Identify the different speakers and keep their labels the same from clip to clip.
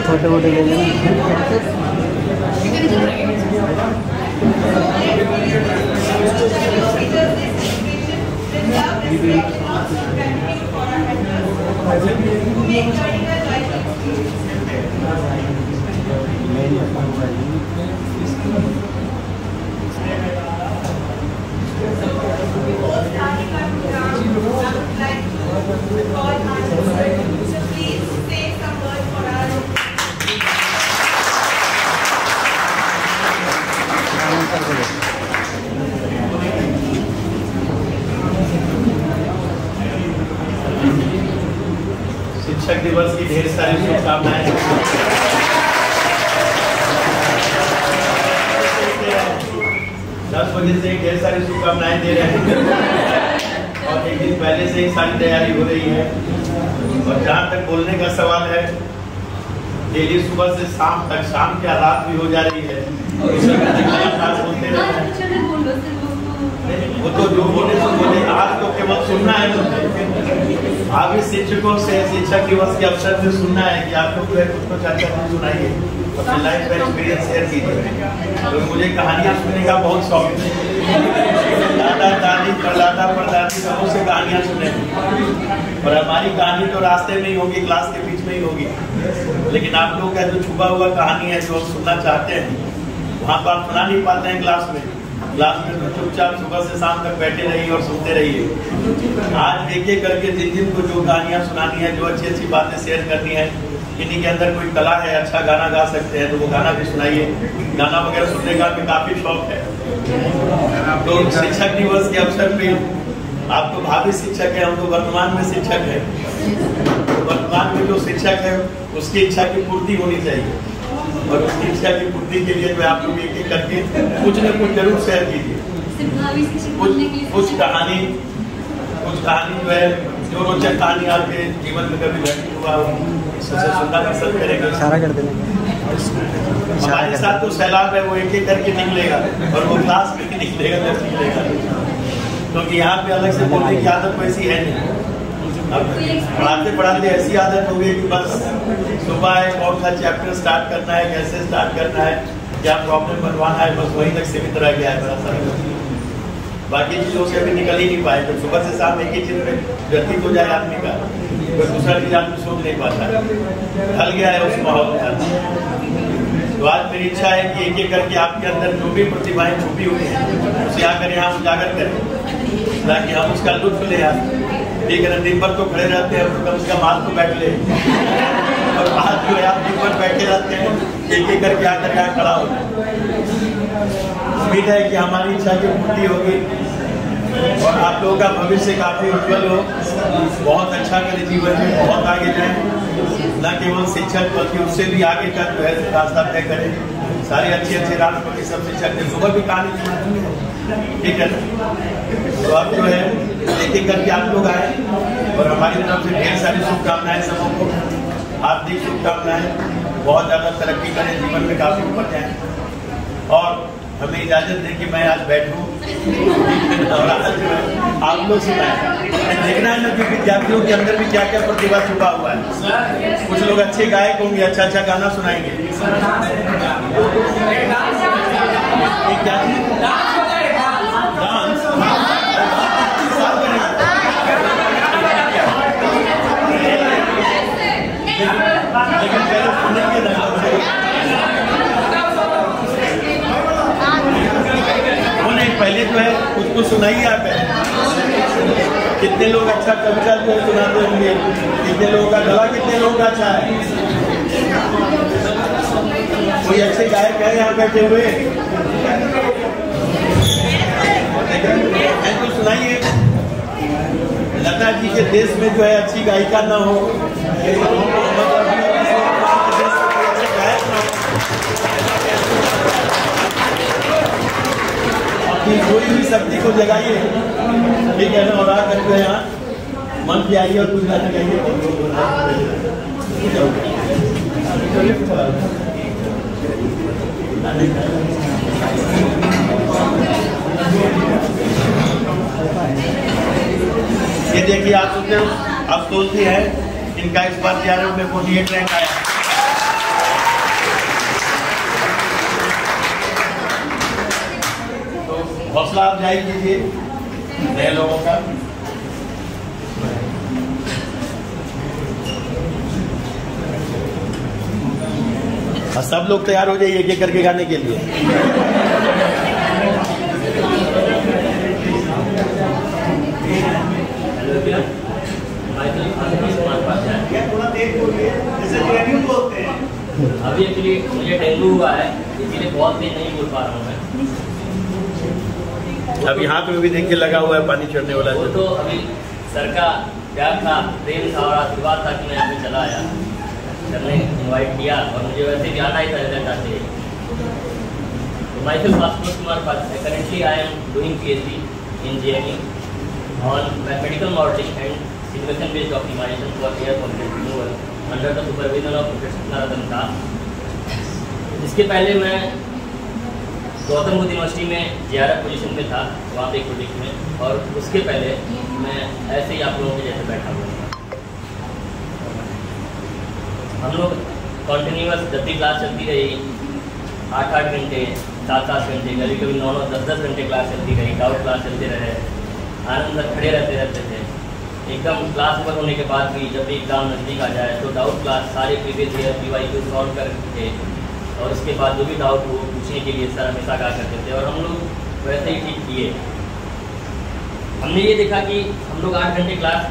Speaker 1: Photo वोटो ले लेना।
Speaker 2: शिक्षक दिवस की ढेर सारी शुभकामनाएं। 10 बजे से ढेर सारी शुभकामनाएं दे रहे हैं और एक दिन पहले से ही सारी तैयारी हो रही है। और जहाँ तक बोलने का सवाल है, डेली सुबह से शाम तक, शाम क्या रात भी हो जा रही है, बोलते रहते हैं। वो तो जो बोले तो बोले, आज तो केवल सुनना है मुझे। आगे शिक्षकों से शिक्षक दिवस के अवसर पे सुनना है कि आप लोग कुछ तो चर्चा सुनाइए, अपने लाइफ का एक्सपीरियंस शेयर कीजिए। तो मुझे कहानियाँ सुनने का बहुत शौक है। दादा दादी परदादा परदादी सबों से कहानियाँ सुने, और हमारी कहानी तो रास्ते में ही होगी, क्लास के बीच में ही होगी। लेकिन आप लोग का जो छुपा हुआ कहानी है, जो हम सुनना चाहते हैं, वहाँ तो आप सुना नहीं पाते हैं क्लास में। क्लास में तो चुपचाप सुबह से शाम तक बैठे रहिए और सुनते रहिए। आज एक एक करके जिन जिन को जो कहानियाँ सुनानी है, जो अच्छी अच्छी बातें शेयर करनी है, किन्हीं के अंदर कोई कला है, अच्छा गाना गा सकते हैं तो वो गाना भी सुनाइए। गाना वगैरह सुनने का भी काफी शौक है। तो शिक्षक दिवस के अवसर पे आप तो भावी शिक्षक है, हम तो वर्तमान में शिक्षक है। तो वर्तमान में जो शिक्षक है उसकी इच्छा की पूर्ति होनी चाहिए, और उसकी इच्छा की पूर्ति के लिए जो आप लोग एक एक करके कुछ न कुछ जरूर शेयर कीजिए। कुछ कहानी जो है, जो रोचक कहानी आपके जीवन में कभी घटित हुआ हो, सुनना पसंद करेंगे। इशारा कर देना। हमारे साथ तो सैलाब है, वो एक एक करके निकलेगा, और वो क्लास में निकलेगा जब निकलेगा, क्योंकि यहाँ पे अलग से बोलने की आदत वैसी है नहीं। पढ़ाते पढ़ाते ऐसी आदत हो गई कि बस सुबह एक और सा चैप्टर स्टार्ट करना है, कैसे स्टार्ट करना है, क्या प्रॉब्लम बनवाना है, बस वहीं तक सीमित रह गया है बड़ा सारा। बाकी चीजों से अभी निकल ही नहीं पाए। तो सुबह से शाम एक ही चीज में व्यतीत हो जाए आदमी का, कोई दूसरा चीज आदमी सोच नहीं पाता, ढल गया है उस माहौल में। तो आज मेरी इच्छा है कि एक एक करके आपके अंदर जो भी प्रतिभाएं छुपी हुई हैं, उसे आकर यहाँ उजागर करें, ताकि हम उसका लुत्फ ले आए। ठीक है ना, दिन भर तो खड़े रहते हैं, तो कम से कम हाथ तो बैठ ले, और हाथ जो है आप दिन भर बैठे रहते हैं, एक एक करके आकर यहाँ खड़ा हो जाए। उम्मीद है कि हमारी इच्छा की पूर्ति होगी और आप लोगों का भविष्य काफी उज्जवल हो, बहुत अच्छा करें जीवन में, बहुत आगे जाए, न केवल शिक्षक बल्कि उससे भी आगे का जो है रास्ता तय करें। सारे अच्छे अच्छे राष्ट्रपति सब शिक्षक ने सुबह भी कहानी सुनाई, ठीक है। तो अब जो है एक एक करके आप लोग आए, और हमारी तरफ से ढेर सारी शुभकामनाएं सबों को, हार्दिक शुभकामनाएं। बहुत ज्यादा तरक्की करें, जीवन में काफी ऊपर जाए, और हमें इजाजत दें कि मैं आज बैठूं और आज जो है आप लोग सुनाएं। देखना है ना कि विद्यार्थियों के अंदर भी क्या क्या प्रतिभा छुपा हुआ है। कुछ लोग अच्छे गायक होंगे, अच्छा अच्छा गाना सुनाएंगे। क्या डांस लेकिन पहले सुनेंगे ना, पहले जो है खुद को सुनाइए आप। कितने लोग अच्छा कविता जो है सुनाते होंगे, कितने लोगों का गला, कितने लोगों का अच्छा है। कोई अच्छे गायक है यहाँ बैठे हुए, तो सुनाइए। लता जी के देश में जो है अच्छी गायिका ना हो, कोई भी शक्ति को जगाइए, ठीक है ना, और आकर के यहाँ मन की आइए और कुछ गाना गाइए। ये देखिए आप उसने अफसोस भी है, इनका इस बार 11 में 48 रैंक आया। तो हौसला अफजाई कीजिए नए लोगों का। सब लोग तैयार हो जाइए एक-एक करके गाने के लिए।
Speaker 1: थोड़ा तेज बोलिए, जैसे डेंगू बोलते हैं।
Speaker 3: अभी एक्चुअली मुझे डेंगू हुआ है, इसीलिए बहुत तेज नहीं बोल पा रहा हूँ मैं।
Speaker 2: अभी हाथ में भी देखिए लगा हुआ है पानी चढ़ने वाला।
Speaker 3: वो तो अभी सर का प्यार था, प्रेम था और आशीर्वाद था कि मैं यहाँ पे चला आया। सर ने इन्वाइट किया और मुझे वैसे भी आना ही था रिजल्ट आते ही। तो माई सेल्फ आशुतोष कुमार पात्र, currently I am doing PhD in GNU on mathematical modeling and simulation based optimization for air pollution removal under the supervision of Professor Naratan Shah। इसके पहले मैं गौतम बुद्ध यूनिवर्सिटी में JRF पोजीशन में था, वहाँ पे एक प्रोजेक्ट में, और उसके पहले मैं ऐसे ही आप लोगों के जैसे बैठा हुआ था। हम लोग कॉन्टिन्यूस जब भी क्लास चलती रही 8-8 घंटे 7-7 घंटे, कभी कभी 9-9 10-10 घंटे क्लास चलती रही, डाउट क्लास चलते रहे, आनंद सर खड़े रहते थे। एकदम क्लास ओवर होने के बाद भी जब भी एग्जाम नज़दीक आ जाए तो डाउट क्लास सारे प्रीवियस ईयर PYQ सॉल्व करके और उसके बाद जो भी डाउट हो पूछने के लिए सर हमेशा कहा करते थे, और हम लोग वैसे ही ठीक किए। हमने ये देखा कि हम लोग 8 घंटे क्लास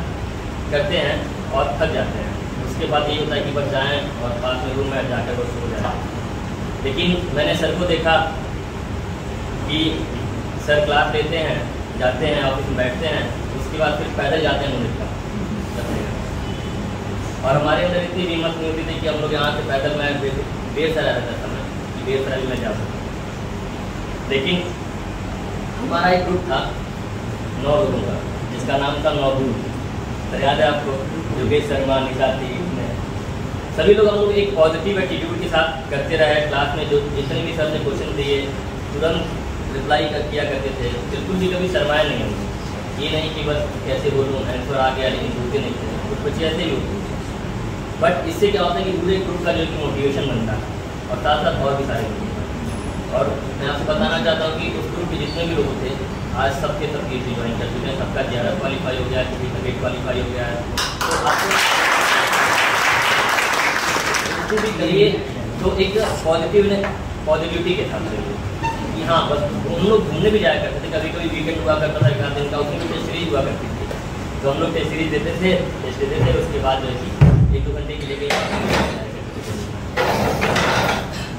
Speaker 3: करते हैं और थक जाते हैं, उसके बाद ये होता है कि बस जाएँ और पास में रूम में जाकर बस सो जाए। लेकिन मैंने सर को देखा कि सर क्लास लेते हैं, जाते हैं, ऑफिस में बैठते हैं, उसके बाद फिर पैदल जाते हैं मंदिर का। और हमारे अंदर इतनी हिम्मत नहीं होती थी कि हम लोग यहाँ से पैदल मैं देर से रहता था मैं कि देर से भी मैं जा सकता। लेकिन हमारा एक ग्रुप था 9 लोगों का, जिसका नाम था 9 दूर। तो याद है आपको, योगेश शर्मा, निशाती, सभी लोग हम लोग एक पॉजिटिव एटीट्यूड के साथ करते रहे। क्लास में जो जितने भी सर ने क्वेश्चन दिए तुरंत रिप्लाई किया करते थे, बिल्कुल भी कभी शर्माए नहीं हम। ये नहीं कि बस कैसे बोलूँ आंसर आ गया लेकिन बोलते नहीं थे, कुछ बच्चे ऐसे ही होते। बट इससे क्या होता है कि पूरे ग्रुप का जो मोटिवेशन बनता है और साथ साथ और भी सारे लोग। और मैं आपको बताना चाहता हूँ कि उस ग्रुप के जितने भी लोग थे आज सबके सब PhD ज्वाइन कर चुके हैं, सबका JRF क्वालिफाई हो गया है, किसी का GATE क्वालिफाई हो गया है। तो आपको भी करिए तो एक पॉजिटिविटी के साथ रहिए कि हाँ बस हम लोग घूमने भी जाया करते थे, कभी कभी वीकेंड हुआ करता था 1 दिन का, उसमें भी टेस्ट सीरीज हुआ करती थी। तो हम लोग टेस्ट सीरीज देते थे, टेस्ट देते थे, उसके बाद जो है कि 1-2 घंटे के लिए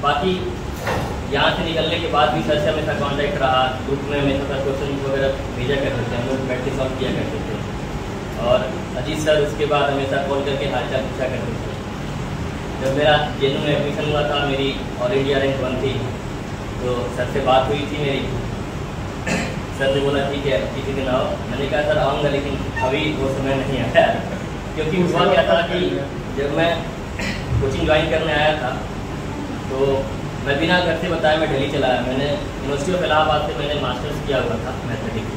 Speaker 3: बाकी यहाँ से निकलने के बाद भी सर से हमेशा कॉन्टैक्ट रहा। ग्रुप में हमेशा सर क्वेश्चन वगैरह भेजा करते थे, हम लोग बैठ के सॉल्व किया करते थे। और अजीत सर उसके बाद हमेशा कॉल करके हालचाल पूछा करते थे। जब मेरा JNU में एडमिशन हुआ था, मेरी ऑल इंडिया रैंक 1 थी, तो सर से बात हुई थी मेरी। सर ने बोला ठीक है किसी दिन आओ। मैंने कहा सर आऊँगा, लेकिन अभी वो समय नहीं आया, क्योंकि हुआ क्या था कि जब मैं कोचिंग ज्वाइन करने आया था तो मैं बिना घर से बताया मैं दिल्ली चला आया। मैंने यूनिवर्सिटी ऑफ इलाहाबाद से मैंने मास्टर्स किया हुआ था मैथमेटिक्स।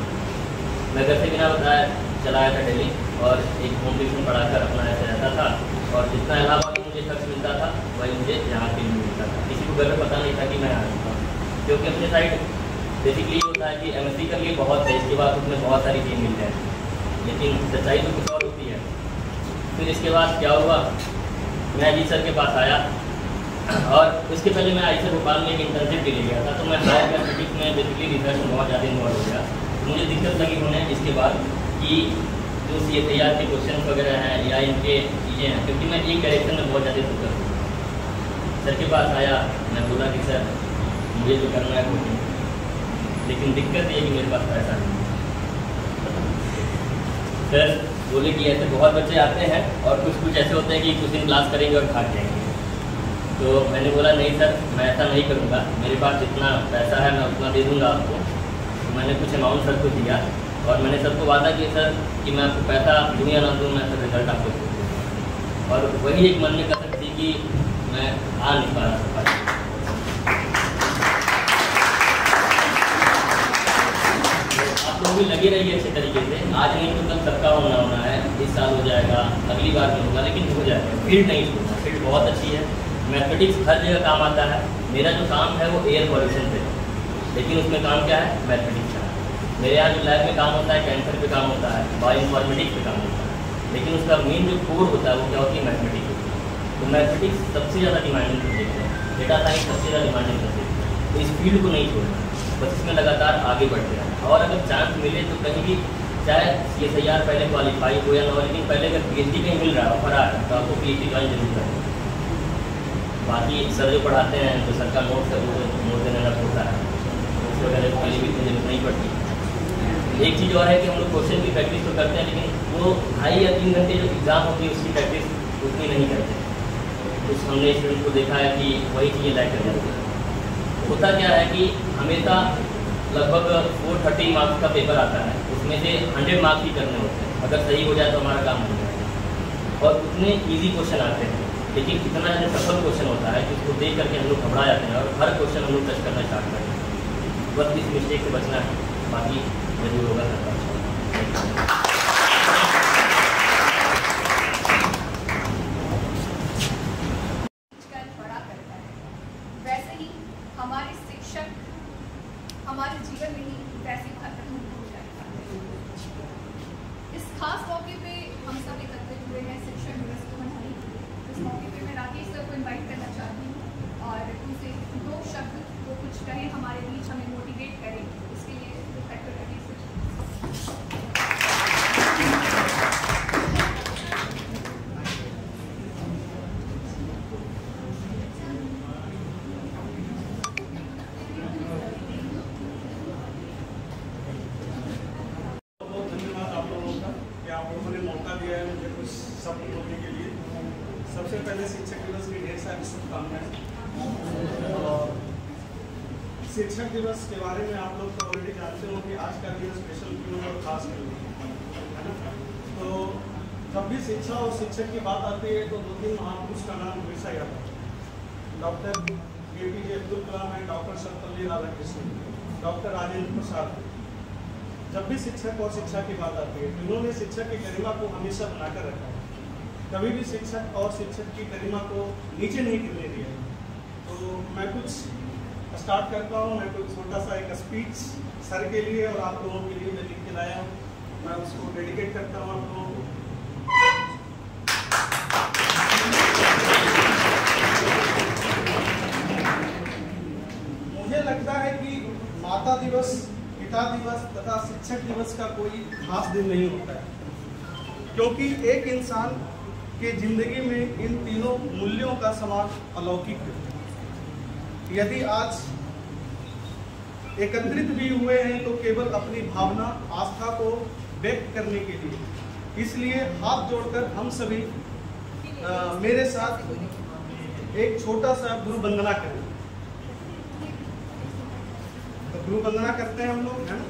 Speaker 3: मैं घर से बिना बताया चला आया था दिल्ली और एक होम ट्यूशन पढ़ाकर अपना ऐसे रहता था। और जितना इलाहाबाद में मुझे खर्च मिलता था वही मुझे यहाँ पे मिलता था। किसी को घर में पता नहीं था कि मैं आ चुका हूँ, क्योंकि अपने साइड बेसिकली होता है कि MSc कर लिए बहुत है, इसके बाद उसमें बहुत सारी चीज़ मिल जाए, लेकिन सच्चाई तो कुछ और होती है। फिर इसके बाद क्या हुआ, मैं अजीत सर के पास आया और उसके पहले मैं IISER भोपाल में एक इंटर्नशिप के लिए गया था। तो मैं हायर मैथमेटिक्स में बेसिकली रिसर्च में बहुत ज़्यादा इन्वॉल्व हो गया। मुझे दिक्कत लगी होने इसके बाद कि जो CFIR के क्वेश्चन वगैरह हैं या इनके चीज़ें हैं, क्योंकि मैं एक डायरेक्शन में बहुत ज़्यादा फोकस हूँ। सर के पास आया, मैं बोला कि सर मुझे तो करना है कोचिंग, लेकिन दिक्कत ये है कि मेरे पास पैसा नहीं। सर बोले कि ऐसे बहुत बच्चे आते हैं और कुछ ऐसे होते हैं कि कुछ दिन क्लास करेंगे और भाग जाएंगे। तो मैंने बोला नहीं सर, मैं ऐसा नहीं करूँगा, मेरे पास जितना पैसा है मैं उतना दे दूँगा आपको। तो मैंने कुछ अमाउंट सर को दिया और मैंने सबको वादा किया सर कि मैं आपको पैसा दूँ या ना दूँ, मैं सर रिजल्ट आपको दूँगा। और वही एक मन में कसक थी कि मैं आ नहीं पा रहा था। आप लोग भी लगे रहिए अच्छे तरीके से, आज नहीं तो कल सबका होना है, इस साल हो जाएगा, अगली बार नहीं होगा, लेकिन हो जाएगा। फील्ड नहीं छोड़ना, फील्ड बहुत अच्छी है, मैथमेटिक्स हर जगह काम आता है। मेरा जो काम है वो एयर पॉल्यूशन पे, लेकिन उसमें काम क्या है, मैथमेटिक्स का। मेरे यहाँ जो लैब में काम होता है, कैंसर पे काम होता है, बायो इन्फॉर्मेटिक्स पे काम होता है, लेकिन उसका मेन जो कोर होता है वो क्या होती है, मैथमेटिक्स होती है। तो मैथमेटिक्स सबसे ज़्यादा डिमांडिंग सब्जेक्ट है, डेटा साइंस सबसे ज़्यादा डिमांडिंग सब्जेक्ट है। तो इस फील्ड को नहीं छोड़ना, बस इसमें लगातार आगे बढ़ते रहना। और अगर चांस मिले तो कहीं भी, चाहे CSIR पहले क्वालिफाई हो या ना हो, लेकिन पहले अगर PhD कहीं मिल रहा है, ऑफर आ रहा है, तो आपको PhD ज्वाइन जरूर करना। बाकी सर जो पढ़ाते हैं, जो सर का नोट्स है वो मोर देन एनफ होता है, नोट्स वगैरह को कहीं भी इतनी जरूरत नहीं पड़ती। एक चीज़ और है कि हम लोग क्वेश्चन की प्रैक्टिस तो करते हैं, लेकिन वो 2.5 या 3 घंटे जो एग्ज़ाम होती है उसकी प्रैक्टिस उतनी नहीं करते। कुछ हमने स्टूडेंट को देखा है कि वही चीज़ें लैग कर जाती है। होता क्या है कि हमेशा लगभग 430 मार्क्स का पेपर आता है, उसमें से 100 मार्क्स ही करने होते हैं। अगर सही हो जाए तो हमारा काम हो जाएगा। और उतने ईजी क्वेश्चन आते हैं, लेकिन इतना जो सफल क्वेश्चन होता है कि उसको देख करके हम लोग घबरा जाते हैं और हर क्वेश्चन हम लोग टच करना स्टार्ट करते हैं। बस इस मिस्टेक से बचना है, बाकी जरूर होगा करता।
Speaker 4: वैसे ही हमारे शिक्षक हमारे जीवन में ही वैसे महत्वपूर्ण हो जाएगा। इस खास मौके पे हम सब एकत्रित हुए हैं शिक्षक दिवस को मनाने के लिए। इस मौके पे मैं राकेश सर को इनवाइट करना चाहती हूँ और उनसे 2 शब्द वो कुछ कहें, हमारे बीच हमें मोटिवेट करें। इसके लिए डॉक्टर राकेश सर।
Speaker 1: सबसे पहले शिक्षक दिवस की ढेर सारी शुभकामनाएं। और शिक्षक दिवस के बारे में आप लोग तो ऑलरेडी जानते हो कि आज का दिन स्पेशल क्यों है और खास क्यों है ना। तो जब भी शिक्षा और शिक्षक की बात आती है तो 2-3 महापुरुष का नाम हमेशा याद आता है। डॉक्टर APJ अब्दुल कलाम है, डॉक्टर सर्वपल्ली राधाकृष्णन, डॉक्टर राजेंद्र प्रसाद। जब भी शिक्षक और शिक्षा की बात आती है, इन्होंने शिक्षक की गरिमा को हमेशा बनाकर रखा है। कभी भी शिक्षक और शिक्षक की गरिमा को नीचे नहीं गिरने दिया। तो मैं कुछ स्टार्ट करता हूँ। मैं कुछ छोटा सा एक स्पीच सर के लिए और आप लोगों के लिए मैं लिख के लाया हूँ। मैं उसको डेडिकेट करता हूँ आप लोगों को। मुझे लगता है कि माता दिवस, पिता दिवस तथा शिक्षक दिवस का कोई खास दिन नहीं होता है, क्योंकि एक इंसान के जिंदगी में इन तीनों मूल्यों का समान अलौकिक है। यदि आज एकत्रित भी हुए हैं तो केवल अपनी भावना, आस्था को व्यक्त करने के लिए। इसलिए हाथ जोड़कर हम सभी मेरे साथ एक छोटा सा गुरु वंदना करें। तो गुरु वंदना करते हैं हम लोग, है ना।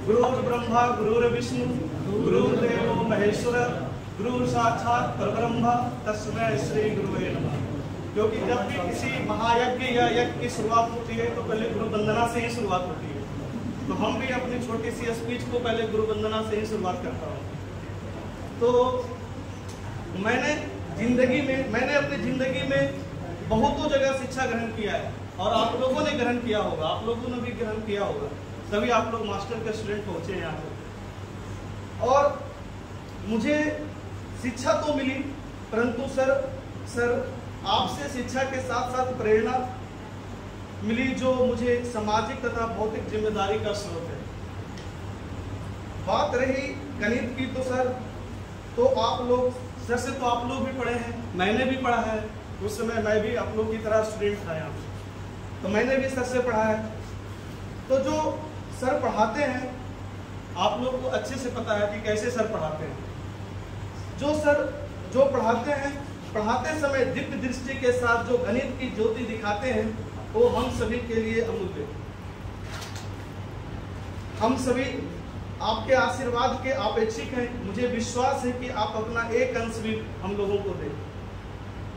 Speaker 1: गुरुर् ब्रह्मा गुरुर्विष्णु गुरुर्देवो महेश्वर गुरु साक्षात परब्रह्म तस्मै श्री गुरुवे नमः। क्योंकि जब भी किसी महायज्ञ या यज्ञ की शुरुआत होती है तो पहले गुरु वंदना से ही शुरुआत होती है। तो हम भी अपनी छोटी सी स्पीच को पहले गुरु वंदना से ही शुरुआत करता हूँ। तो मैंने अपनी जिंदगी में बहुतों जगह शिक्षा ग्रहण किया है और आप लोगों ने ग्रहण किया होगा, आप लोगों ने भी ग्रहण किया होगा, तभी आप लोग मास्टर के स्टूडेंट पहुंचे यहाँ पर। और मुझे शिक्षा तो मिली, परंतु सर आपसे शिक्षा के साथ साथ प्रेरणा मिली, जो मुझे सामाजिक तथा भौतिक जिम्मेदारी का स्रोत है। बात रही गणित की, तो सर तो आप लोग, सर से तो आप लोग भी पढ़े हैं, मैंने भी पढ़ा है। उस समय मैं भी आप लोग की तरह स्टूडेंट था यहाँ, तो मैंने भी सर से पढ़ा है। तो जो सर पढ़ाते हैं आप लोग को अच्छे से पता है कि कैसे सर पढ़ाते हैं। जो सर जो पढ़ाते हैं, पढ़ाते समय दिव्य दृष्टि के साथ जो गणित की ज्योति दिखाते हैं, वो हम सभी के लिए अमूल्य। हम सभी आपके आशीर्वाद के अपेक्षित हैं। मुझे विश्वास है कि आप अपना एक अंश भी हम लोगों को दें,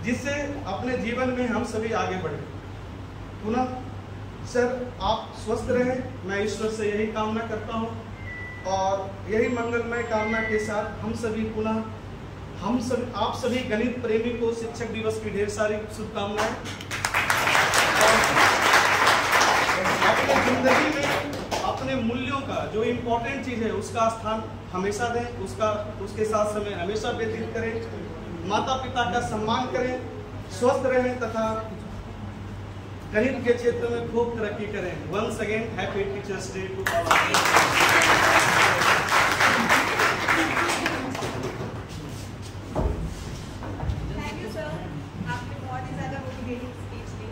Speaker 1: जिससे अपने जीवन में हम सभी आगे बढ़े। पुनः सर आप स्वस्थ रहें, मैं ईश्वर से यही कामना करता हूँ, और यही मंगलमय कामना के साथ हम सभी पुनः आप सभी गणित प्रेमी को शिक्षक दिवस की ढेर सारी शुभकामनाएं। अपनी जिंदगी में अपने मूल्यों का जो इम्पोर्टेंट चीज है उसका स्थान हमेशा दें, उसके साथ समय हमेशा व्यतीत करें, माता पिता का सम्मान करें, स्वस्थ रहें तथा गणित के क्षेत्र में खूब तरक्की करें। Once again happy teachers day to all.
Speaker 5: Thank you sir, आपने बहुत ही ज़्यादा मोटिवेटिंग स्पीच दी।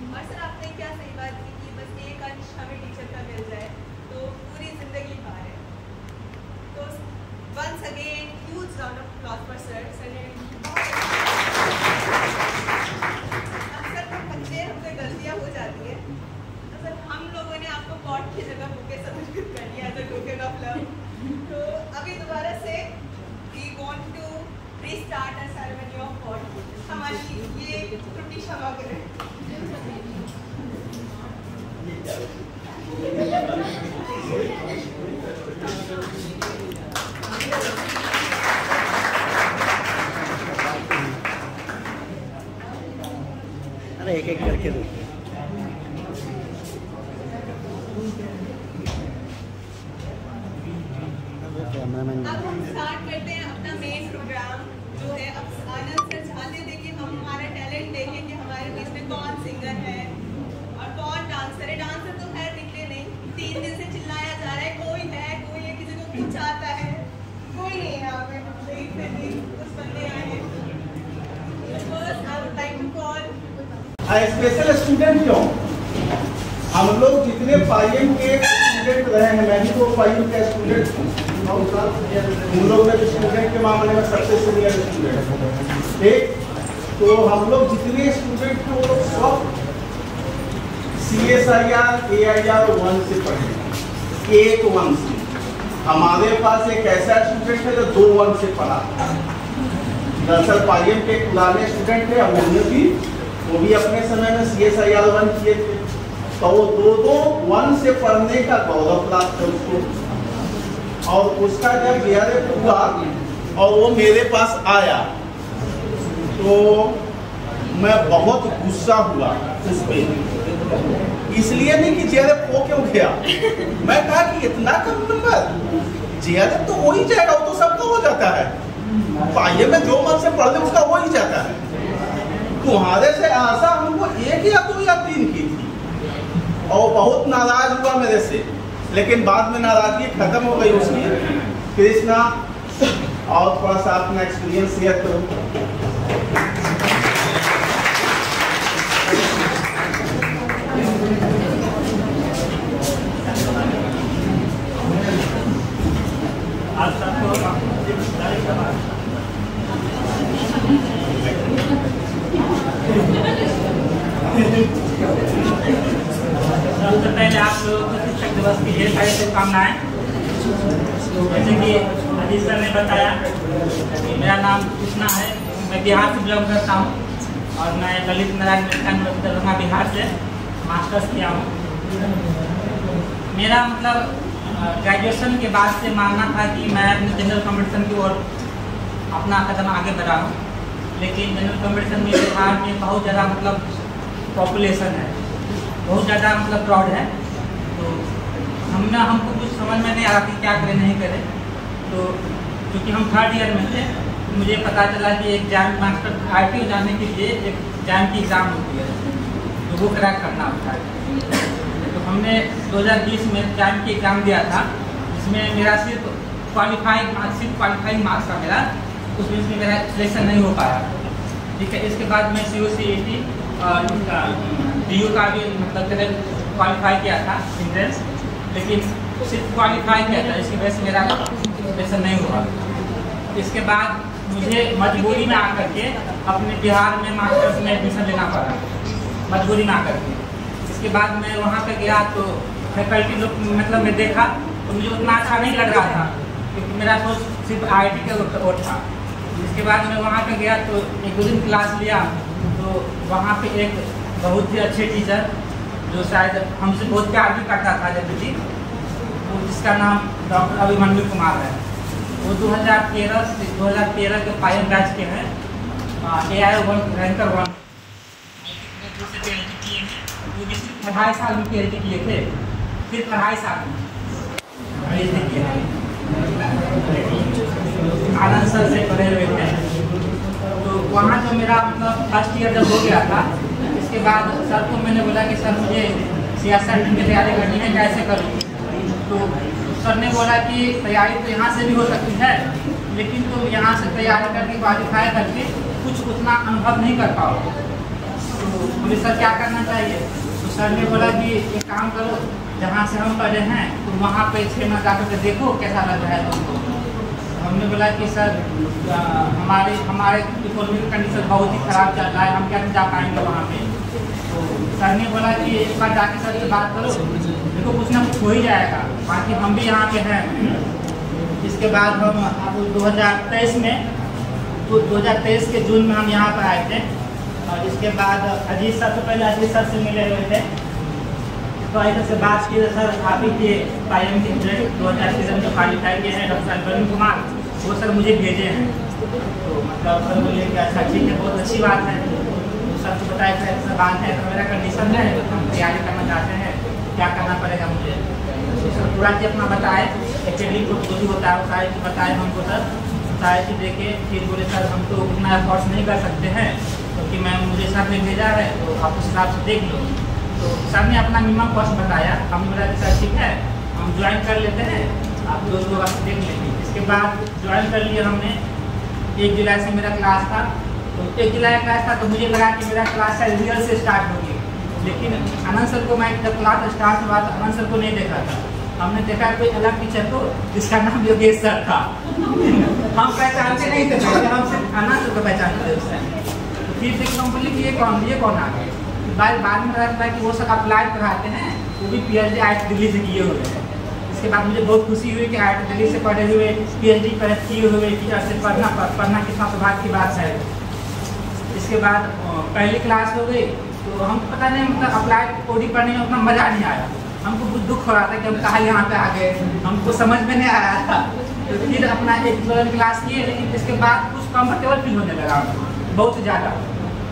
Speaker 5: और सर आपने क्या सही बात की कि बस एक अंश हमें टीचर का मिल जाए तो पूरी जिंदगी पार है। तो once again huge round of applause for sir. Sir ने अक्सर बच्चे हमसे गलतियाँ हो जाती है, तो सर हम लोगों ने आपको पॉट की जगह बुके समर्पित कर दिया as a token of love. तो अभी दोबारा से we want to restart a ceremony of pot. हमारी ये त्रुटि क्षमा करें।
Speaker 6: अरे एक एक करके दो।
Speaker 5: अब हम स्टार्ट करते हैं अपना मेन प्रोग्राम जो है। अब आनंद सर चाहते थे कि हम हमारा टैलेंट देखें कि हमारे बीच में कौन सिंगर है और कौन डांसर है। डांसर तो खैर निकले नहीं, 3 दिन से चिल्लाया जा रहा है कोई है, किसी को कुछ आता है, कोई नहीं है यहाँ पे। कुछ बंदे आए हैं। First I would like to call
Speaker 2: special student क्यों? हम लोग जितने पाईएम के स्टूडेंट रहे हैं, मैं भी तो पाईएम का स्टूडेंट हूँ, हम लोग में स्टूडेंट के मामले में सबसे सीनियर स्टूडेंट। ठीक, तो हम लोग जितने स्टूडेंट थे वो लोग सब CSIR AIR 1 से पढ़े, एक 1 से। हमारे पास एक ऐसा स्टूडेंट है जो 2 1 से पढ़ा। दरअसल पाईएम के पुराने स्टूडेंट थे, हमने भी वो भी अपने समय में CSIR 1 किए थे, तो वो 2 1 से पढ़ने का गौरव प्राप्त है उसको। और उसका जब JRF हुआ और वो मेरे पास आया तो मैं बहुत गुस्सा हुआ उस पर। इसलिए नहीं कि JRF हो क्यों गया, मैं कहा कि इतना कम नंबर, JRF तो हो ही जाएगा, वो तो सबका हो जाता है। पाईएम में जो मन से पढ़ ले उसका हो ही जाता है। तुम्हारे से आशा हमको 1 या 2 या 3 की थी, और बहुत नाराज हुआ मेरे से, लेकिन बाद में नाराजगी खत्म हो गई उसकी। कृष्णा, और थोड़ा सा अपना एक्सपीरियंस शेयर करो।
Speaker 7: आज सबको सबसे पहले आप लोगों को शिक्षक दिवस की ढेर सारी शुभकामनाएं। जैसे कि अजीत सर ने बताया कि मेरा नाम कृष्णा है, मैं बिहार से बिलोंग करता हूँ और मैं ललित नारायण मिथिला यूनिवर्सिटी दरभंगा बिहार से मास्टर्स किया हूँ। मेरा मतलब ग्रेजुएशन के बाद से मानना था कि मैं अपनी जनरल कॉम्पिटिशन की ओर अपना कदम आगे बढ़ा हूँ, लेकिन जनरल कॉम्पिटिशन में बिहार में बहुत ज़्यादा मतलब पॉपुलेशन है, बहुत ज़्यादा मतलब क्राउड है, तो हमको कुछ समझ में नहीं आ रहा कि क्या करें नहीं करें। तो क्योंकि हम 3rd ईयर में थे, तो मुझे पता चला कि एक जैम मास्टर RTO जाने के लिए एक जैम की एग्ज़ाम होती है, तो वो क्रैक करना होता है। तो हमने 2020 में जैम की एग्ज़ाम दिया था, जिसमें मेरा सिर्फ क्वालिफाइंग मार्क्स था मेरा, उसमें मेरा सिलेक्शन नहीं हो पाया। ठीक है, इसके बाद मैं COCET और DU का भी मतलब क्वालिफाई किया था एंट्रेंस, लेकिन सिर्फ क्वालिफाई किया था, इसकी वजह से मेरा सिलेक्शन नहीं हुआ। इसके बाद मुझे मजबूरी में आकर के अपने बिहार में मास्टर्स में एडमिशन लेना पड़ा, मजबूरी में आकर के। इसके बाद मैं वहाँ पे गया तो फैकल्टी लोग मतलब मैं देखा तो मुझे उतना अच्छा नहीं लग रहा था, क्योंकि मेरा सोच सिर्फ IIT का ओर था। इसके बाद मैं वहाँ पे गया तो 1-2 दिन क्लास लिया, तो वहाँ पे एक बहुत ही अच्छे टीचर जो शायद हमसे बहुत प्यार भी करता था जब भी, तो जिसका नाम डॉक्टर अभिमन्यु कुमार है। वो 2013 के पायन बैच के हैं, AI रैंकर 1 से PhD किए हैं। वो भी सिर्फ 2.5 साल में PhD किए थे, फिर 2.5 साल में PhD किए थे। आनंद सर से पढ़े हुए थे। तो वहाँ जो मेरा मतलब फर्स्ट ईयर जब हो गया था, इसके बाद सर को मैंने बोला कि सर मुझे CSIR की तैयारी करनी है, कैसे करूँ? तो सर ने बोला कि तैयारी तो यहाँ से भी हो सकती है, लेकिन तुम यहाँ से तैयारी करके क्वालिफाई करके कुछ उतना अनुभव नहीं कर पाओ। तो मुझे सर क्या करना चाहिए? तो सर ने बोला कि एक काम करो, जहाँ से हम पढ़े हैं तो वहाँ पे 6 महीना जाकर के देखो कैसा लग रहा है तुमको। हमने बोला कि सर हमारे इकोनॉमिक कंडीशन बहुत ही ख़राब चल रहा है, हम कैसे जा पाएंगे वहाँ पे? तो सर ने बोला कि एक बार जाके सर से बात करो, देखो कुछ ना कुछ हो ही जाएगा, बाकी हम भी यहाँ पे हैं। इसके बाद हम अब 2023 में, तो 2023 के जून में हम यहाँ पर आए थे। और इसके बाद अजीत सर से पहले अजीत सर से मिले हुए थे, तो अजीत से बात की, सर आप ही के पायन के 2023 में क्वालिफाई किए हैं डॉक्टर अभिमन्यु कुमार, वो सर मुझे भेजे हैं। तो मतलब सर बोले कि अच्छा ठीक है, बहुत अच्छी बात है। तो सर को बताया था ऐसा बात है, तो मेरा कंडीशन है, हम तैयारी करना चाहते हैं, क्या करना पड़ेगा मुझे? तो सर पूरा चीज अपना बताए, एकेडमिक को जो भी होता है वो सारी चीज बताए हमको सर, सारी चीज देखे। फिर बोले सर हम तो उतना एफर्ट्स नहीं कर सकते हैं, क्योंकि मुझे सर ने भेजा है, तो आप उस हिसाब से देख लो। तो सर ने अपना मिनिमम कॉस्ट बताया, हम बोला कि सर ठीक है हम ज्वाइन कर लेते हैं, आप 2 लोग आप देख लेंगे। इसके बाद ज्वाइन कर लिया हमने। 1 जुलाई से मेरा क्लास था, तो 1 जुलाई का क्लास था, तो मुझे लगा कि मेरा क्लास शायद रियल से स्टार्ट होगी, लेकिन आनंद सर को मैं जब क्लास स्टार्ट हुआ तो आनंद सर को नहीं देखा था, हमने देखा कोई अलग टीचर को जिसका नाम योगेश सर था। हम पहचानते नहीं थे, हम सिर्फ आनंद सर को पहचानते थे उस टाइम। तो फिर देख हम बोले कि ये कौन आ गए? बाद में पता चला कि वो सब अप्लाई कराते हैं, वो भी PhD IIT दिल्ली से किए हुए हैं। इसके बाद मुझे बहुत खुशी हुई कि IIT दिल्ली से पढ़े हुए PhD किए हुए टीचर से पढ़ना कितना सौभाग्य की बात है। इसके बाद पहली क्लास हो गई, तो हम पता नहीं मतलब अप्लाई OD पढ़ने में उतना मज़ा नहीं आया, हमको कुछ दुख हो रहा था कि हम कहाँ यहाँ पे आ गए, हमको समझ में नहीं आया था। तो फिर अपना 1 क्लास किए, लेकिन इसके बाद कुछ कम्फर्टेबल फील होने लगा बहुत ज़्यादा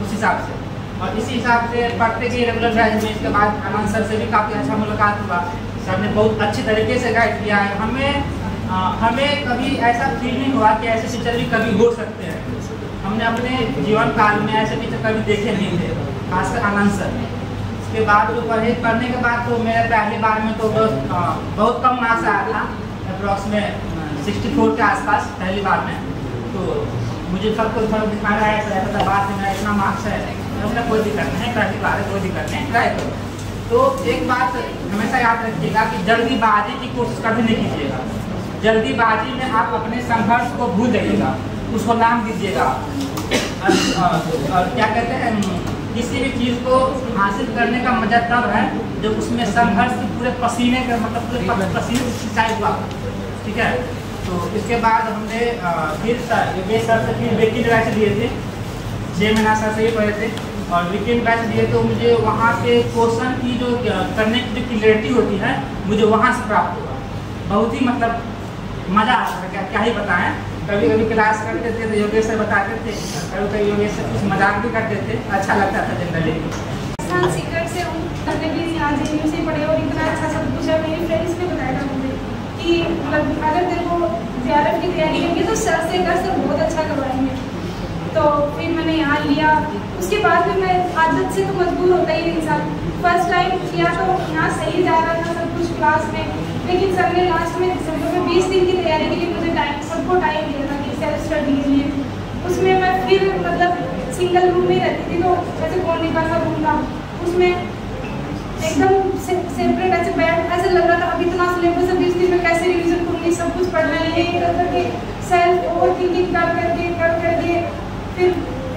Speaker 7: उस हिसाब से, और इसी हिसाब से पढ़ते गए रेगुलर बैच में। इसके बाद आनंद सर से भी काफ़ी अच्छा मुलाकात हुआ, सर ने बहुत अच्छी तरीके से गाइड किया है हमें कभी ऐसा फील नहीं हुआ कि ऐसे टीचर भी कभी हो सकते हैं। हमने अपने जीवन काल में ऐसे टीचर कभी देखे नहीं थे, खासकर आनंद सर। इसके बाद जो पढ़ने के बाद तो मेरे पहली बार में तो बहुत कम मार्क्स आया था, अप्रॉक्सीमेट 64 के आसपास पहली बार में। तो मुझे सबको थोड़ा दिखा रहा है तो बात में मेरा इतना मार्क्स है, हमने कोई दिक्कत नहीं, पहली बार है कोई दिक्कत नहीं, ट्राई करो। तो एक बात हमेशा याद रखिएगा कि जल्दीबाजी की कोशिश कभी नहीं कीजिएगा। जल्दीबाजी में आप अपने संघर्ष को भूल जाइएगा, उसको नाम दीजिएगा। और क्या कहते हैं, किसी भी चीज़ को हासिल करने का मजा तब है जब उसमें संघर्ष की पूरे पसीने का मतलब पूरे पसीने से सिंचाई हुआ, ठीक है। तो इसके बाद हमने फिर योगेश सर से फिर वीकेंड बैच लिए थे, 6 महीना सर से ही पढ़े थे, और वीकेंड बैच लिए तो मुझे वहाँ पे क्वेश्चन की जो करने की जो क्लियरिटी होती है मुझे वहाँ से प्राप्त हुआ। बहुत ही मतलब मज़ा आता था, क्या ही बताएं। कभी कभी क्लास करते थे तो योगेश सर बताते थे, कभी योगेश सर कुछ मजाक भी करते थे, अच्छा लगता था जनरली।
Speaker 8: सीक्रेट से करने के लिए यहाँ JNU से पढ़े और इतना अच्छा सब कुछ है। मेरे फ्रेंड्स ने बताया था मुझे कि मतलब अगर तेरे को JRF की तैयारी करनी है तो सर से कर, सर बहुत अच्छा करवाएंगे। तो फिर मैंने यहाँ लिया, उसके बाद भी मैं आदत से तो मजबूर होता ही इंसान। फर्स्ट टाइम किया तो यहाँ सही जा रहा था सब कुछ क्लास में, लेकिन सर ने लास्ट में दिसंबर में 20 दिन की तैयारी के लिए मुझे सबको टाइम दिया था कि सेल्फ स्टडी के लिए। उसमें मैं फिर मतलब सिंगल रूम में रहती थी, तो ऐसे कौन निकलता रूम था, उसमें एकदम सेपरेट ऐसे बैठ ऐसे लग रहा था अब इतना सिलेबस 20 दिन में कैसे रिविजन करूँगी, सब कुछ पढ़ना है, ये करके सेल्फ ओवर थिंकिंग कर करके फिर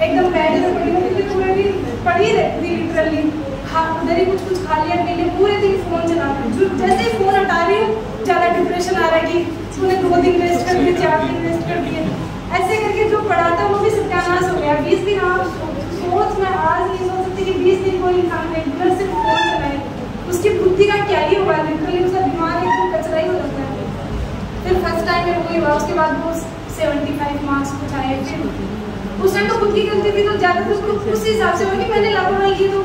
Speaker 8: एकदम बैठ कर पढ़ी, क्योंकि पूरे दिन पढ़ी रहती थी लिटरली। हाँ, उधर ही कुछ खा लिया, पहले पूरे दिन फ़ोन चलाती हूँ, जैसे ही फ़ोन हटा रही हूँ ज़्यादा डिप्रेशन आ रहा है कि तूने 2 दिन वेस्ट कर दिए, 4 दिन वेस्ट कर दिए, ऐसे करके जो पढ़ा था वो भी सत्यानाश हो गया। 20 दिन आप सोच, मैं आज नहीं सोच सकती कि 20 दिन कोई इंसान रेगुलर से फोन चलाए, उसकी बुद्धि का क्या ही होगा, लिटरली उसका दिमाग एकदम कचरा ही हो जाता है। फिर फर्स्ट टाइम में वही हुआ, उसके बाद वो 75 मार्क्स कुछ आए। फिर उस टाइम तो खुद की गलती थी, तो ज़्यादातर उस हिसाब से हुआ कि मैंने लापरवाही की। तो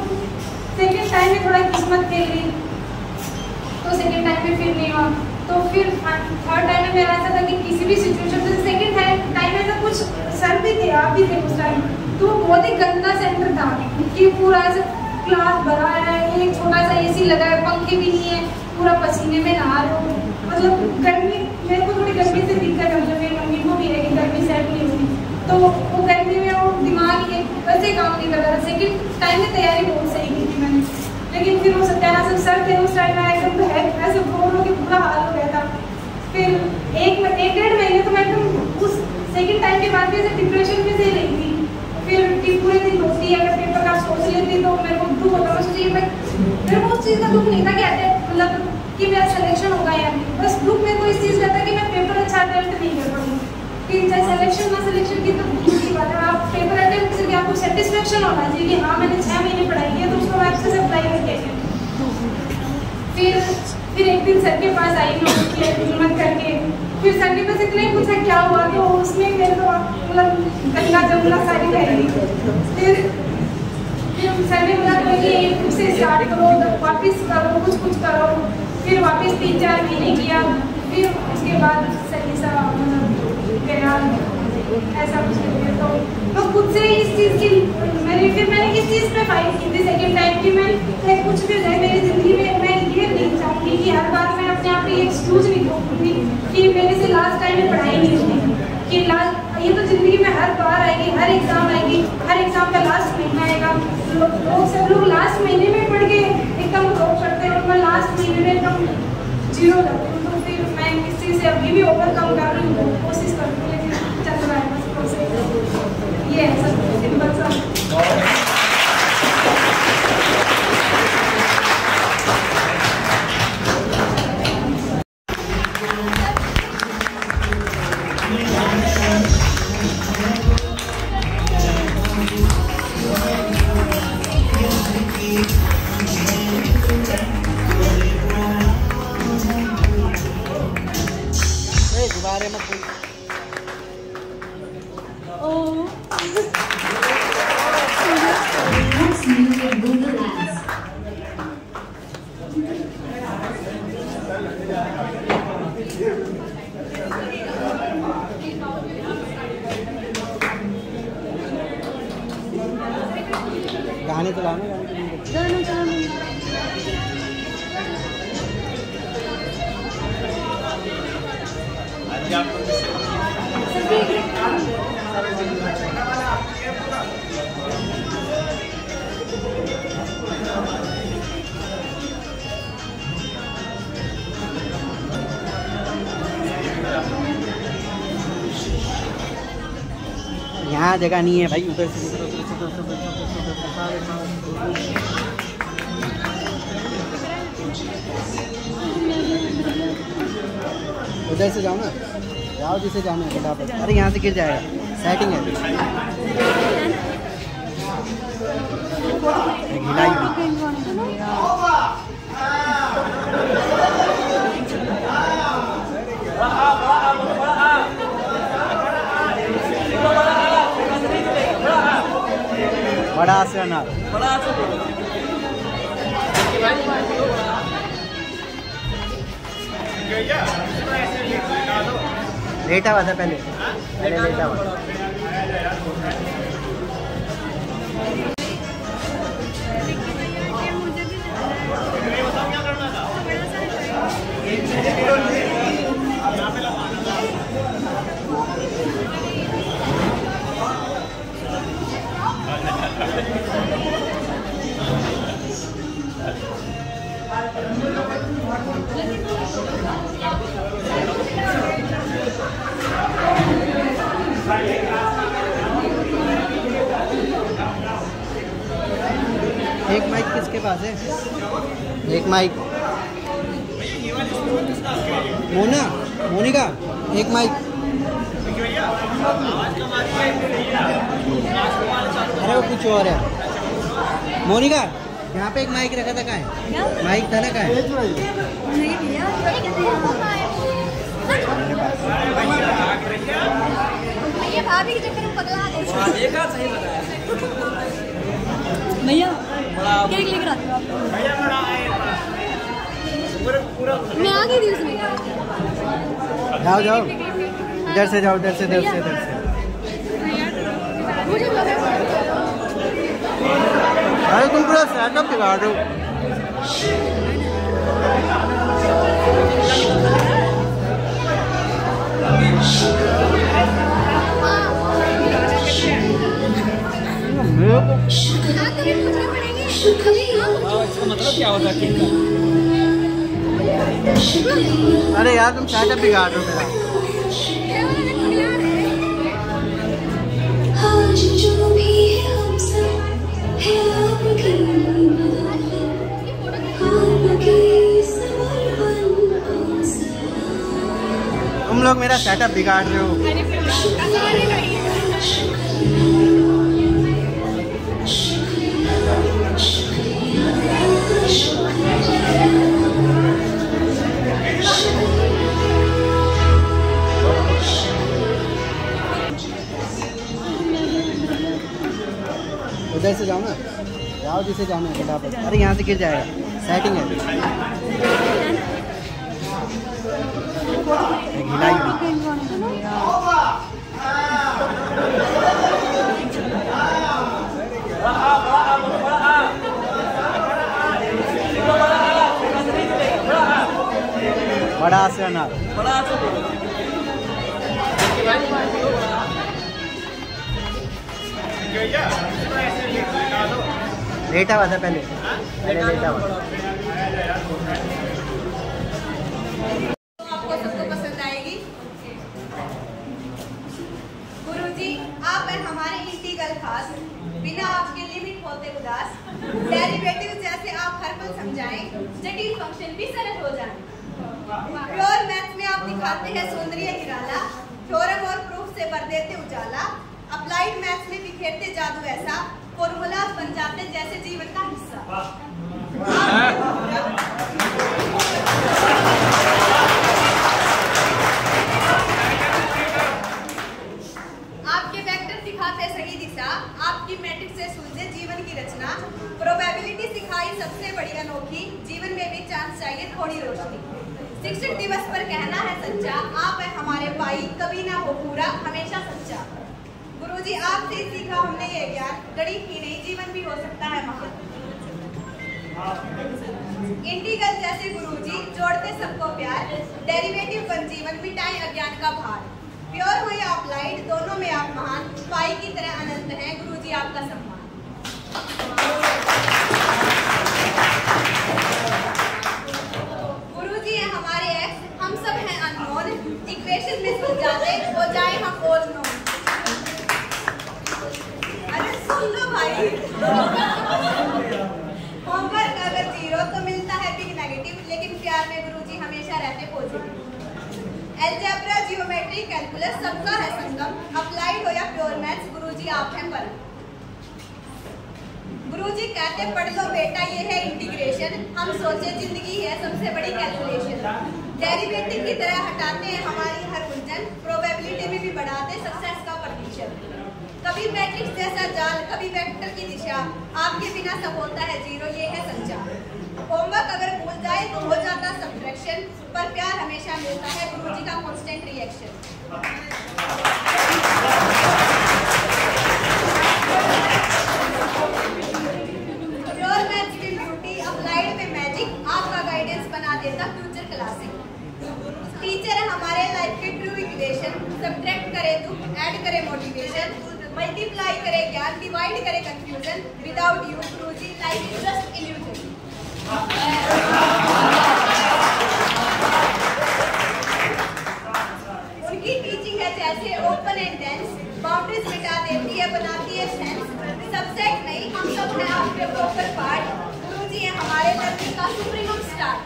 Speaker 8: सेकेंड टाइम में थोड़ा किस्मत खेल ली, तो सेकेंड टाइम में फिर नहीं हुआ। तो फिर थर्ड टाइम में मेरा ऐसा था कि किसी भी सिचुएशन से, सेकेंड टाइम में ऐसा कुछ सर भी थे, आप भी थे उस टाइम, तो वो बहुत ही गंदा सेंटर था कि पूरा ऐसा क्लास भरा है, एक छोटा सा एसी लगा है, पंखे भी नहीं है, पूरा पसीने में नहा रहे हो। मतलब गर्मी, मेरे को थोड़ी गर्मी से दिक्कत है, मतलब मेरी मम्मी को भी है कि गर्मी सेट नहीं होती, तो वो गर्मी में वो दिमाग वैसे काम नहीं कर रहा था। सेकेंड टाइम में तैयारी बहुत सही की थी मैंने, लेकिन फिर वो सत्यानाश सर थे उस टाइम में, एकदम तो है ऐसे बोलो कि बुरा हाल हो गया था। फिर 1-1.5 महीने तो मैं एकदम उस सेकेंड टाइम के बाद ऐसे डिप्रेशन में से रही थी। फिर पूरे दिन रोती, अगर पेपर का सोच लेती तो मेरे को दुख होता। मैं सोची मेरे को उस चीज़ का दुख नहीं था कि मतलब कि मेरा सिलेक्शन होगा या नहीं, बस दुख मेरे को इस चीज़ का था कि मैं पेपर अच्छा अटेम्प्ट नहीं कर पाऊँगी। कि चाहे सिलेक्शन ना सिलेक्शन की तो दूसरी बात है, आप पेपर अटेम्प्ट करके आपको सेटिस्फेक्शन होना चाहिए कि हाँ मैंने 6 महीने पढ़ाई की है, तो उसको मैं अच्छे से अप्लाई करके। फिर एक दिन सर के पास आई मैं उसकी हिम्मत करके, फिर सर ने बस इतना ही पूछा क्या हुआ, तो उसमें मेरे को मतलब गंगा जमुना सारी बह गई। फिर सर ने बोला कि एक से स्टार्ट करो, वापस करो, कुछ करो। फिर वापस 3-4 महीने किया, फिर उसके बाद सही सा मतलब ऐसा कुछ नहीं। तो खुद से इस चीज़ की मैंने इस चीज़ पे फाइट की थी सेकेंड टाइम की। मैं कुछ भी जाए मेरी ज़िंदगी में, मैं ये नहीं चाहूँगी कि हर बार मैं अपने आप पे एक्सक्यूज नहीं दूँगी कि मेरे से लास्ट टाइम में पढ़ाई नहीं होती, कि ये तो ज़िंदगी में हर बार आएगी, हर एग्ज़ाम आएगी, हर एग्ज़ाम का लास्ट महीना आएगा। सब लोग लास्ट महीने में पढ़ के एकदम ड्रॉप करते हैं, और मैं लास्ट महीने में एकदम 0 जाती हूँ। तो फिर मैं इस चीज़ से अभी भी ओवरकम कर रही हूँ, कोशिश करती हूँ, लेकिन चल रहा है बस प्रोसेस। ये है सब सिंपल सा।
Speaker 6: गाने तो गाने यहाँ जगह नहीं है भाई, उधर से उधर से जाओ ना, जाओ जिसे जाना है फटाफट। अरे यहाँ से गिर जाएगा, सेटिंग है बड़ा से ना लेटा हुआ था पहले लेटा हुआ। एक माइक किसके पास है? एक माइक मोना, मोनिका, एक माइक। अरे वो कुछ और है। मोनिका, यहाँ पे एक माइक रखा था, कहाँ है? माइक था ना, कहाँ है?
Speaker 4: ये भाभी के चक्कर में पगला गए।
Speaker 9: देखा सही बताया
Speaker 4: भैया केक लेकर आते हो आप? मैं आ गई थी उसमें।
Speaker 6: जाओ जाओ, इधर से जाओ, इधर से, इधर से, इधर से।
Speaker 4: मुझे लगा
Speaker 6: अरे तुम पूरा सेटअप बिगाड़ रहे हो।
Speaker 9: इसका मतलब क्या होता है केक का?
Speaker 6: अरे यार तुम सेटअप बिगाड़ रहे हो मेरा। तुम लोग मेरा सेटअप बिगाड़ रहे हो। उधर से जाओ ना, जाओ जिसे जाना है फटाफट। अरे यहाँ से गिर जाएगा, सेटिंग है। गिलाई भी। बड़ा से अनार, लेटा हुआ था पहले लेटा हुआ।
Speaker 5: आपको सबको पसंद आएगी। गुरुजी, आप हैं हमारे इंटीग्रल खास, बिना आपके लिमिट होते उदास। डेरिवेटिव जैसे आप हर पल समझाएं, जटिल फंक्शन भी सरल हो जाए। प्योर मैथ्स में आप दिखाते हैं सौंदर्य निराला, थ्योरम और प्रूफ से भर देते उजाला। अप्लाइड मैथ्स में बिखेरते जादू ऐसा, फॉर्मूलाज बन जाते जैसे जीवन का हिस्सा। आपके वेक्टर दिखाते सही दिशा, आपकी मैट्रिक्स से सुलझे जीवन की रचना। प्रोबेबिलिटी सिखाई सबसे बड़ी अनोखी, जीवन में भी चांस चाहिए थोड़ी रोशनी। शिक्षक दिवस पर कहना है सच्चा, आप है हमारे भाई, कभी ना हो पूरा हमेशा सच्चा। गुरुजी, आपसे सीखा हमने ये ज्ञान, गणित ही नहीं जीवन भी हो सकता है महान। इंटीग्रल जैसे गुरुजी जोड़ते सबको प्यार, डेरिवेटिव बन जीवन मिटाए अज्ञान का भार। प्योर हो या अप्लाइड, दोनों में आप महान, पाई की तरह अनंत हैं गुरुजी आपका सम्मान। गुरुजी है हमारे एक्स, हम सब हैं अननोन, इक्वेशन में सुलझाते हो जाए हम ऑल नोन। अरे सुन लो भाई, होमवर्क अगर 0 तो मिलता है बिग नेगेटिव, लेकिन प्यार में गुरुजी हमेशा रहते पॉजिटिव। अलजेब्रा, जियोमेट्री, कैलकुलस सबका है संगम, अप्लाइड हो या प्योर मैथ्स गुरुजी आप हैं परम। गुरुजी कहते पढ़ लो बेटा ये है इंटीग्रेशन, हम सोचे जिंदगी है सबसे बड़ी कैलकुलेशन। डेरिवेटिव की तरह हटाते हैं हमारी हर उलझन, प्रोबेबिलिटी में भी बढ़ाते सक्सेस का प्रतिशत। कभी मैट्रिक्स जैसा जाल, कभी वेक्टर की दिशा, आपके बिना सब होता है 0, ये है सच्चा। होमवर्क अगर भूल जाए तो हो जाता सब्ट्रैक्शन, पर प्यार हमेशा मिलता है गुरुजी का कांस्टेंट रिएक्शन। प्योर मैथ्स की ब्यूटी, अप्लाइड में मैजिक, आपका गाइडेंस बना देता फ्यूचर क्लासिक। टीचर है हमारे लाइफ के ट्रू इक्वेशन, सब्ट्रैक्ट करे दुख, ऐड करे मोटिवेशन, मल्टीप्लाई करे ज्ञान, डिवाइड करे confusion. Without you Guruji life is just illusion. उनकी टीचिंग है जैसे ओपन एंड डेंस, बाउंड्रीज मिटा देती है बनाती है सेंस। सब्जेक्ट नहीं हम सब हैं आपके प्रॉपर पार्ट, गुरुजी है हमारे लर्निंग का सुप्रीम स्टार।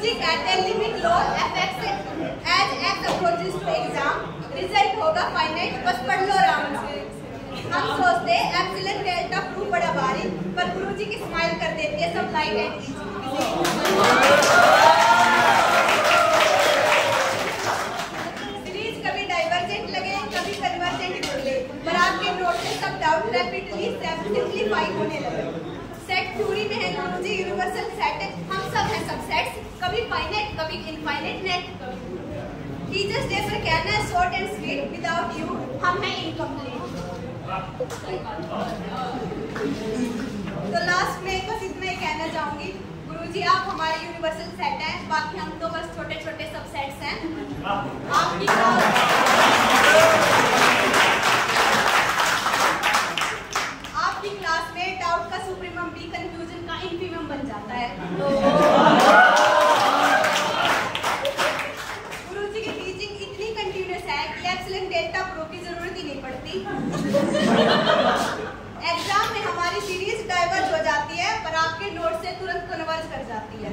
Speaker 5: गुरुजी कहते हैं लिमिट लो FX as X approaches to exam, result होगा फाइनाइट, बस पढ़ लो आराम से। हम सोचते हैं एप्सिलॉन डेल्टा प्रूफ बड़ा भारी, पर गुरुजी की स्माइल कर देती है सब लाइट एंड इजी। सीरीज कभी डाइवर्जेंट लगे कभी कन्वर्जेंट निकले, पर आपके नोट से सब डाउट रैपिडली सिंपलीफाई होने लगे। सेट थ्योरी में है गुरुजी यूनिवर्सल सेट, हम सब हैं सबसेट्स, कभी फाइनाइट कभी इनफाइनाइट नेट। टीचर्स डे पर कहना है short and sweet, without you हम हैं इनकम्प्लीट। तो लास्ट में बस इतना ही कहना चाहूंगी, गुरुजी आप हमारे यूनिवर्सल सेट हैं, बाकी हम तो बस छोटे छोटे सबसेट्स हैं। आपकी क्लास में डाउट का सुप्रीमम भी कंफ्यूजन का इन्फीमम बन जाता है। गुरुजी की टीचिंग इतनी कंटिन्यूअस है कि एप्सिलॉन डेल्टा प्रो की जरूरत ही नहीं पड़ती। एग्जाम में हमारी सीरीज डाइवर्ज हो जाती है, पर आपके नोट से तुरंत कन्वर्ज कर जाती है।